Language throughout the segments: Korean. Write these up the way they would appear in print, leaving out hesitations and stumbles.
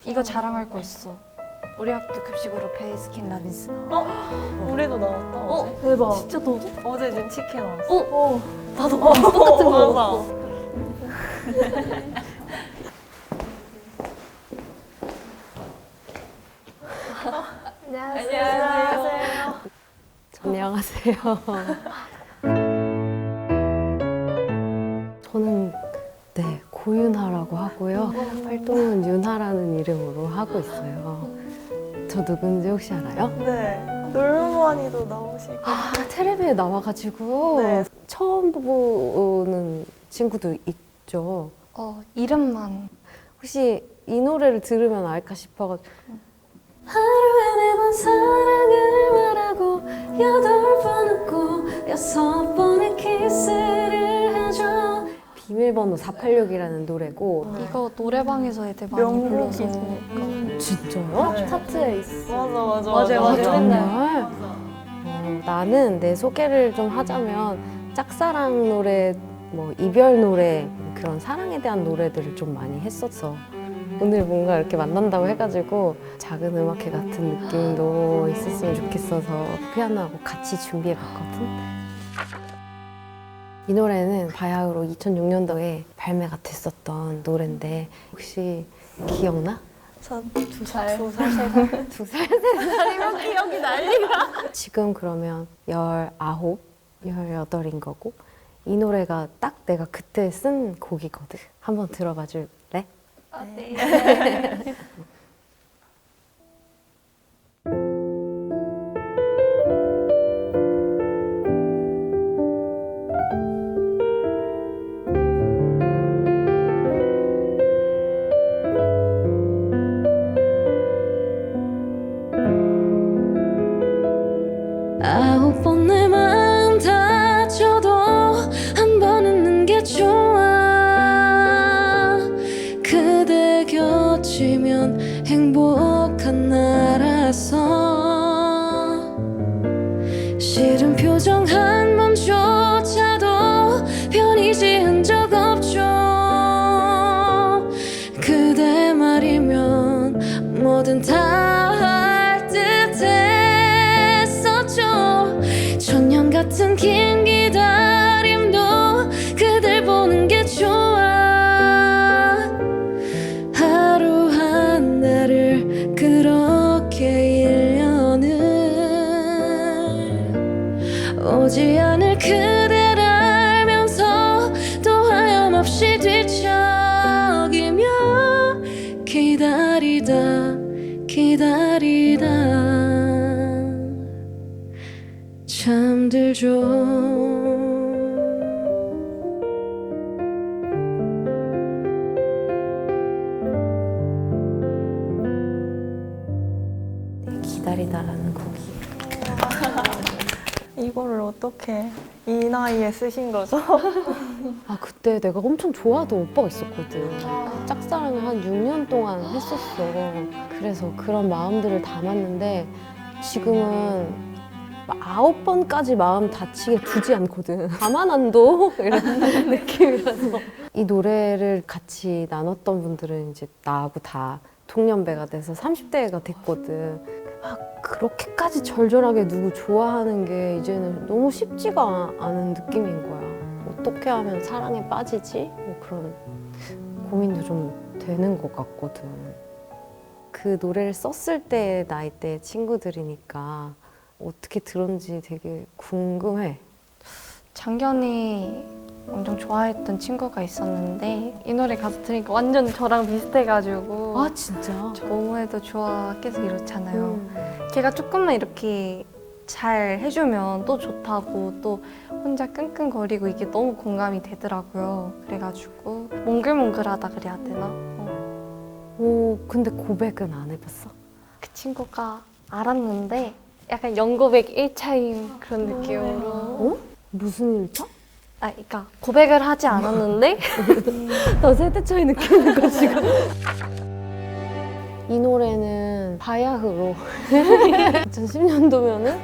이거 자랑할 거 있어. 우리 학교 급식으로 베이스킨 라빈스 나와. 우리도 나왔다. 어제. 대박. 진짜 너도? 어제 지금 치킨 나왔어. 나도 똑같은 거 먹었어. 맞아. 안녕하세요. 안녕하세요. 저는 고윤하라고 하고요. 활동은 윤하라는 이름으로 하고 있어요. 저 누군지 혹시 알아요? 네. 놀머니도 나오시고. 아, 텔레비에 나와가지고 네. 처음 보는 친구도 있죠. 이름만. 혹시 이 노래를 들으면 알까 싶어가지고 하루에 4번 사랑을 말하고 8번 웃고 6번의 키스를 해줘. 비밀번호 486이라는 노래고. 이거 노래방에서 애들 많이 불러서. 명곡이지. 진짜요? 네. 차트에 있어. 맞아. 맞아요. 정말? 나는 내 소개를 좀 하자면 짝사랑 노래, 뭐 이별 노래, 그런 사랑에 대한 노래들을 좀 많이 했었어. 오늘 뭔가 이렇게 만난다고 해가지고 작은 음악회 같은 느낌도 있었으면 좋겠어서 피아노하고 같이 준비해봤거든. 이 노래는 바야흐로 2006년도에 발매가 됐었던 노래인데 혹시 기억나? 저 2살. 2살, 3살이면 기억이 난리가. 지금 그러면 19, 18인 거고 이 노래가 딱 내가 그때 쓴 곡이거든. 한번 들어봐 줄래? 네. 아홉 번 내 마음 다쳐도 한 번 웃는 게 좋아. 그대 곁이면 행복한 나라서 싫은 표정 한 번조차도 편히 지은 적 없죠. 그대 말이면 뭐든 다 할 듯했었죠. 천년 같은 긴 기다림도 그댈 보는 게 좋아. 하루 한 날을 그렇게 1년을 오지 않을 그댈 알면서 또 하염없이 뒤척이며 기다리다 잠들죠. 기다리다라는 곡이. 이거를 어떻게 이 나이에 쓰신 거죠? 아, 그때 내가 엄청 좋아하던 오빠가 있었거든. 짝사랑을 한 6년 동안 했었어. 그래서 그런 마음들을 담았는데 지금은 9번까지 마음 다치게 두지 않거든. 가만 안 둬? 이런 느낌이라서. 이 노래를 같이 나눴던 분들은 이제 나하고 다 동년배가 돼서 30대가 됐거든. 그렇게까지 절절하게 누구 좋아하는 게 이제는 너무 쉽지가 않은 느낌인 거야. 어떻게 하면 사랑에 빠지지? 뭐 그런 고민도 좀 되는 것 같거든. 그 노래를 썼을 때 나이대 친구들이니까 어떻게 들었는지 되게 궁금해. 작년에 엄청 좋아했던 친구가 있었는데 이 노래 가사 들으니까 완전 저랑 비슷해가지고 아, 진짜? 너무해도 좋아 계속 이렇잖아요. 걔가 조금만 이렇게 잘 해주면 또 좋다고 또 혼자 끙끙거리고 이게 너무 공감이 되더라고요. 그래가지고 몽글몽글하다 그래야 되나? 오, 근데 고백은 안 해봤어? 그 친구가 알았는데 약간 연고백 1차인 그런 느낌으로 무슨 일이죠? 그러니까 고백을 하지 않았는데 나 세대 차이 느끼는 거 지금. 이 노래는 바야흐로 2010년도면은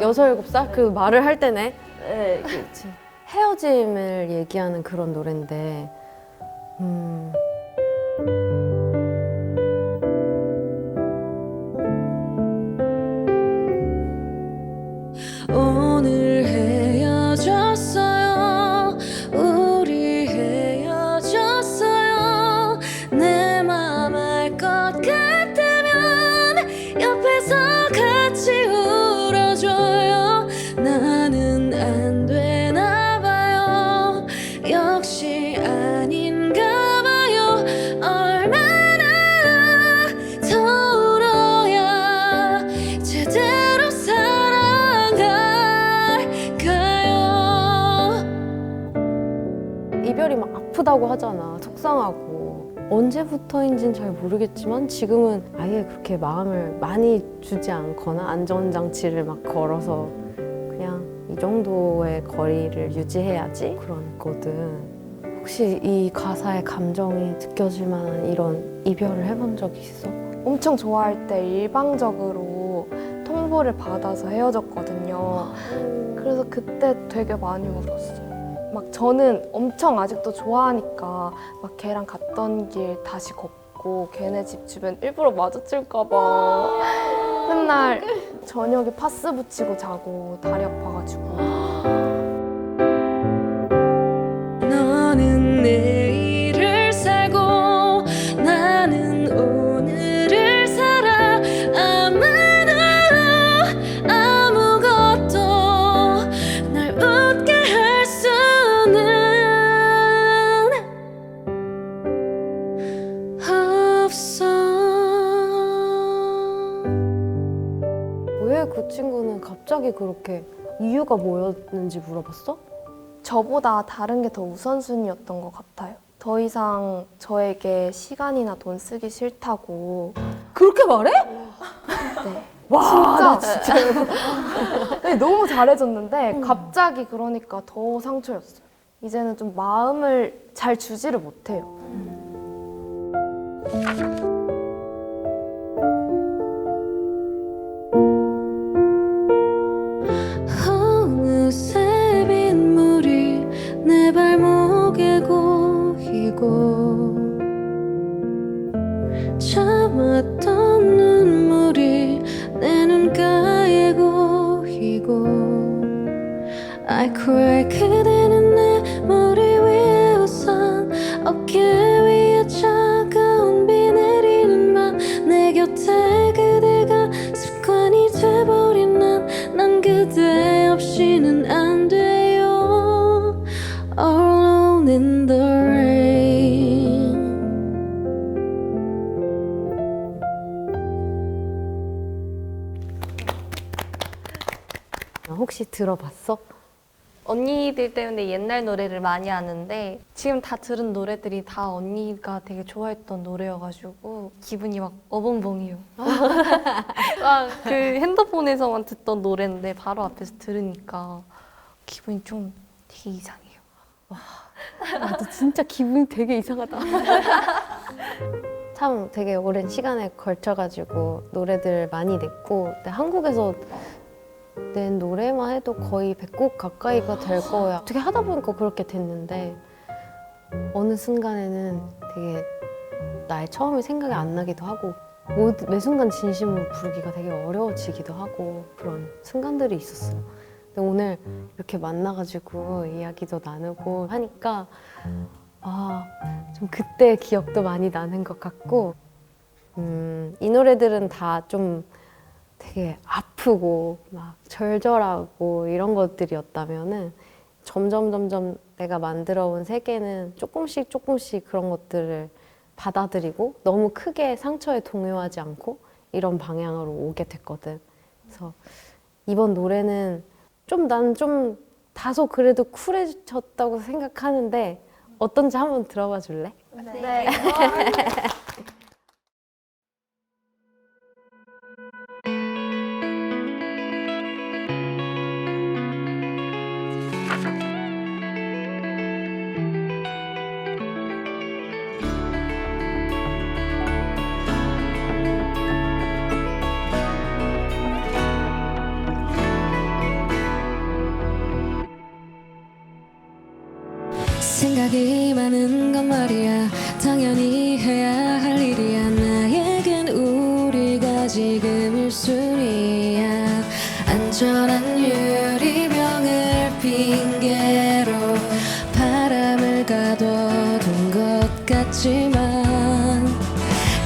6, 7살? 그 말을 할 때네. 네, 그렇지. 헤어짐을 얘기하는 그런 노래인데 것 같다면 옆에서 같이 울어줘요. 나는 안 되나 봐요. 역시 아닌가 봐요. 얼마나 더 울어야 제대로 사랑할까요? 이별이 막 아프다고 하잖아. 속상하고. 언제부터인지는 잘 모르겠지만 지금은 아예 그렇게 마음을 많이 주지 않거나 안전장치를 막 걸어서 그냥 이 정도의 거리를 유지해야지 그러거든. 혹시 이 가사의 감정이 느껴질 만한 이런 이별을 해본 적이 있어? 엄청 좋아할 때 일방적으로 통보를 받아서 헤어졌거든요. 그래서 그때 되게 많이 울었어요. 막 저는 엄청 아직도 좋아하니까 막 걔랑 갔던 길 다시 걷고 걔네 집 주변 일부러 마주칠까 봐 맨날 저녁에 파스 붙이고 자고 다리 아파가지고. 너는 내일을 살고 나는 오늘을 살아. 아무것도 날 웃게 할 수는 없어. 왜 그 친구는 갑자기 그렇게 이유가 뭐였는지 물어봤어? 저보다 다른 게 더 우선순위였던 것 같아요. 더 이상 저에게 시간이나 돈 쓰기 싫다고. 그렇게 말해? 네. 와, 진짜. 네, 너무 잘해줬는데 갑자기 그러니까 더 상처였어요. 이제는 좀 마음을 잘 주지를 못해요. 어느새 빗물이 내 발목에 고이고 참았던 눈물이 내 눈가에 고이고 I cry. 그대는 내 머리 위에 우선 어깨 위에 차가운 비 내리는 밤 내 곁에 그대가 습관이 돼버린 난 그대 없이는 안 돼요. All alone in the rain. 혹시 들어봤어? 언니들 때문에 옛날 노래를 많이 하는데 지금 다 들은 노래들이 다 언니가 되게 좋아했던 노래여가지고 기분이 막 어벙벙해요. 그 핸드폰에서만 듣던 노래인데 바로 앞에서 들으니까 기분이 좀 되게 이상해요. 나도 진짜 기분이 되게 이상하다. 참 되게 오랜 시간에 걸쳐가지고 노래들 많이 냈고 근데 한국에서 낸 노래만 해도 거의 100곡 가까이가 될 거야. 어떻게 하다 보니까 그렇게 됐는데 어느 순간에는 되게 나의 처음이 생각이 안 나기도 하고 매 순간 진심으로 부르기가 되게 어려워지기도 하고 그런 순간들이 있었어요. 근데 오늘 이렇게 만나가지고 이야기도 나누고 하니까 좀 그때 기억도 많이 나는 것 같고 이 노래들은 다 좀 되게 아프고 막 절절하고 이런 것들이었다면은 점점 내가 만들어온 세계는 조금씩 그런 것들을 받아들이고 너무 크게 상처에 동요하지 않고 이런 방향으로 오게 됐거든. 그래서 이번 노래는 나는 좀 다소 그래도 쿨해졌다고 생각하는데 어떤지 한번 들어봐 줄래? 네. 생각이 많은 건 말이야 당연히 해야 할 일이야 나에겐 우리가 지금 1순위야 안전한 유리병을 핑계로 바람을 가둬둔 것 같지만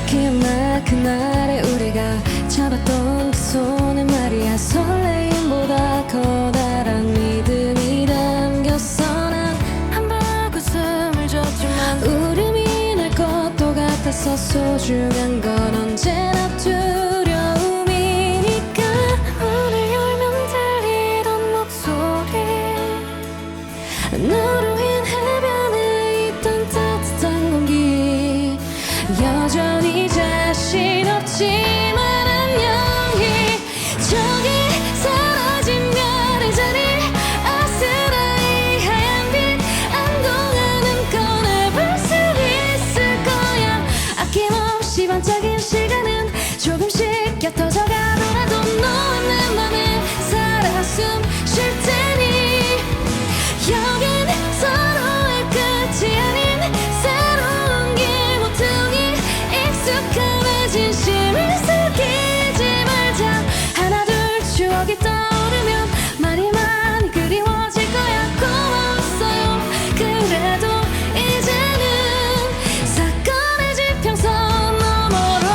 기억나 그날의 우리가 잡았던 그 손에 말이야 설레임보다 커다란 믿음이 담겼어. 난 한 방 웃음을 줬지만 울음이 날 것도 같았어. 소중한 건 언제나 두려움이니까. 문을 열면 들리던 목소리, 너로 인 해변에 있던 따뜻한 공기, 여전히 자신 없지만 안녕히 저기 사라진 별의 자리, 아스라이 하얀 빛 한동안은 꺼내볼 수 있을 거야. 아낌없이 반짝인 시간은 조금씩 옅어져 가더라도 너와 내 맘에 살아 숨 쉴 테니 여긴 서로의 끝이 아닌 새로운 길 모퉁이, 익숙함에 진심을 숨기지 말자. 하나 둘 추억이 떠오르면 말이 많이 그리워질 거야. 고마웠어요. 그래도 이제는 사건의 지평선 너머로.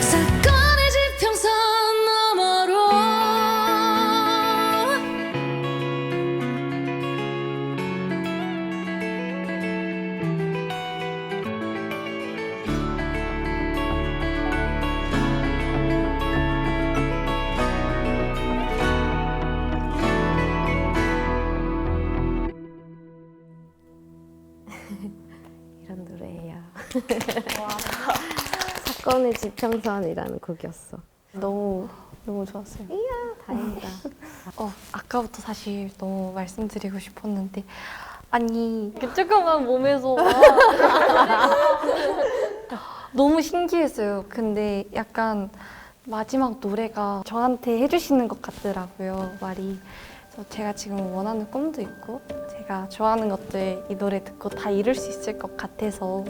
사건의 지평선 너머로. 이런 노래예요. 사건의 지평선이라는 곡이었어. 너무 좋았어요. 다행이다. 아까부터 사실 너무 말씀드리고 싶었는데 아니 그 조그만 몸에서 너무 신기했어요. 근데 약간 마지막 노래가 저한테 해주시는 것 같더라고요, 말이. 그래서 제가 지금 원하는 꿈도 있고 제가 좋아하는 것들 이 노래 듣고 다 이룰 수 있을 것 같아서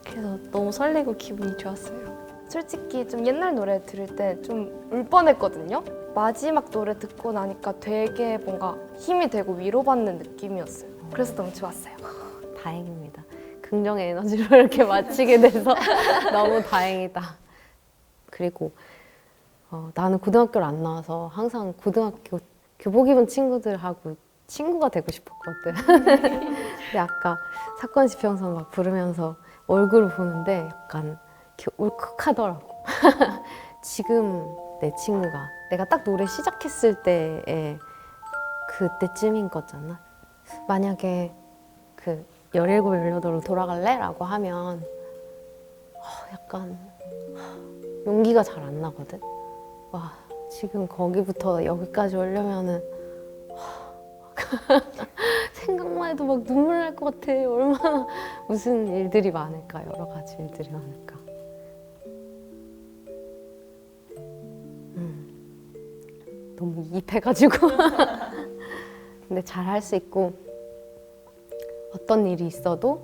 그래서 너무 설레고 기분이 좋았어요. 솔직히 좀 옛날 노래 들을 때 좀 울 뻔했거든요. 마지막 노래 듣고 나니까 되게 뭔가 힘이 되고 위로받는 느낌이었어요. 그래서 너무 좋았어요. 다행입니다. 긍정의 에너지로 이렇게 마치게 돼서 너무 다행이다. 그리고 나는 고등학교를 안 나와서 항상 고등학교 교복 입은 친구들하고 친구가 되고 싶었거든. 근데 아까 사건 지평선 막 부르면서 얼굴을 보는데 약간 이렇게 울컥하더라고. 지금 내 친구가 내가 딱 노래 시작했을 때의 그때쯤인 거잖아. 만약에 그 17, 18으로 돌아갈래? 라고 하면 약간 용기가 잘 안 나거든. 와, 지금 거기부터 여기까지 오려면은 생각만 해도 막 눈물 날 것 같아. 얼마나 무슨 일들이 많을까. 여러 가지 일들이 많을까. 너무 이입해가지고 근데 잘 할 수 있고 어떤 일이 있어도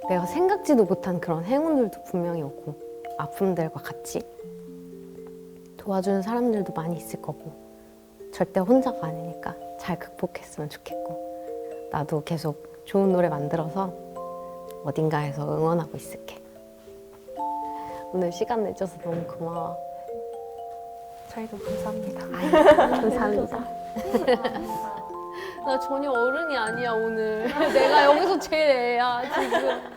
내가 생각지도 못한 그런 행운들도 분명히 오고 아픔들과 같이 도와주는 사람들도 많이 있을 거고 절대 혼자가 아니니까 잘 극복했으면 좋겠고 나도 계속 좋은 노래 만들어서 어딘가에서 응원하고 있을게. 오늘 시간 내줘서 너무 고마워. 저희도 감사합니다. 감사합니다. 나 전혀 어른이 아니야 오늘. 내가 여기서 제일 애야 지금.